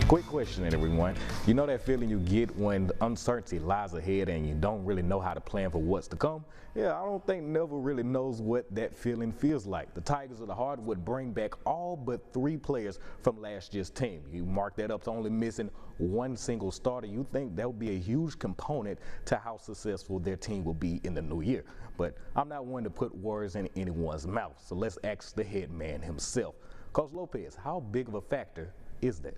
Quick question, everyone. You know that feeling you get when uncertainty lies ahead and you don't really know how to plan for what's to come? Yeah, I don't think Neville really knows what that feeling feels like. The Tigers of the Heart would bring back all but 3 players from last year's team. You mark that up to only missing one single starter. You think that would be a huge component to how successful their team will be in the new year. But I'm not one to put words in anyone's mouth, so let's ask the head man himself. Coach Lopez, how big of a factor is that?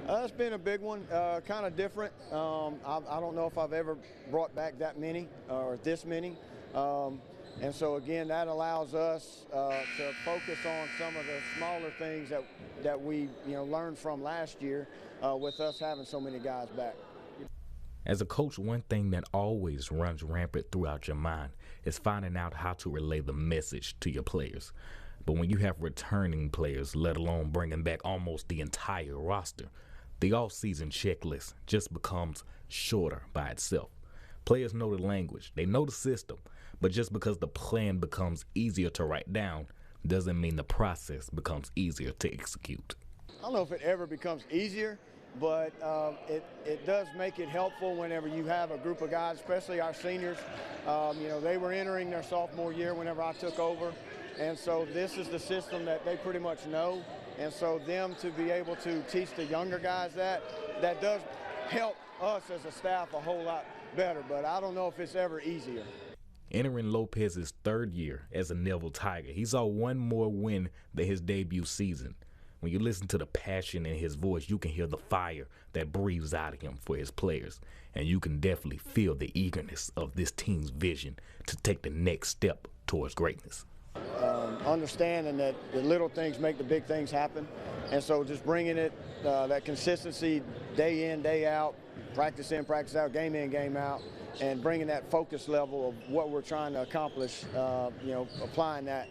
It's been a big one, kind of different. I don't know if I've ever brought back that many or this many. And so again, that allows us to focus on some of the smaller things that we learned from last year with us having so many guys back. As a coach, one thing that always runs rampant throughout your mind is finding out how to relay the message to your players. But when you have returning players, let alone bringing back almost the entire roster, the off-season checklist just becomes shorter by itself. Players know the language, they know the system, but just because the plan becomes easier to write down doesn't mean the process becomes easier to execute. I don't know if it ever becomes easier, but it does make it helpful whenever you have a group of guys, especially our seniors. They were entering their sophomore year whenever I took over. And so this is the system that they pretty much know. And so them to be able to teach the younger guys that does help us as a staff a whole lot better. But I don't know if it's ever easier. Entering Lopez's 3rd year as a Neville Tiger, he saw one more win than his debut season. When you listen to the passion in his voice, you can hear the fire that breathes out of him for his players. And you can definitely feel the eagerness of this team's vision to take the next step towards greatness. Understanding that the little things make the big things happen, and so just bringing it, that consistency day in, day out, practice in, practice out, game in, game out, and bringing that focus level of what we're trying to accomplish, applying that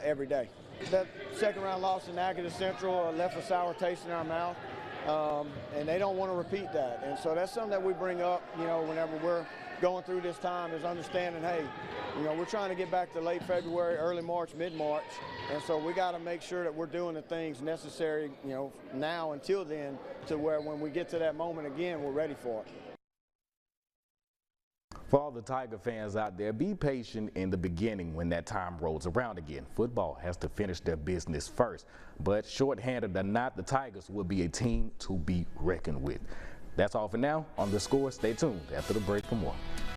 every day. That second round loss in Natchitoches Central left a sour taste in our mouth, and they don't want to repeat that. And so that's something that we bring up, whenever we're going through this time, is understanding, hey, we're trying to get back to late February, early March, mid-March, and so we got to make sure that we're doing the things necessary, now until then, to where when we get to that moment again, we're ready for it. For all the Tiger fans out there, be patient in the beginning when that time rolls around again. Football has to finish their business first, but shorthanded or not, the Tigers will be a team to be reckoned with. That's all for now. On The Score, stay tuned after the break for more.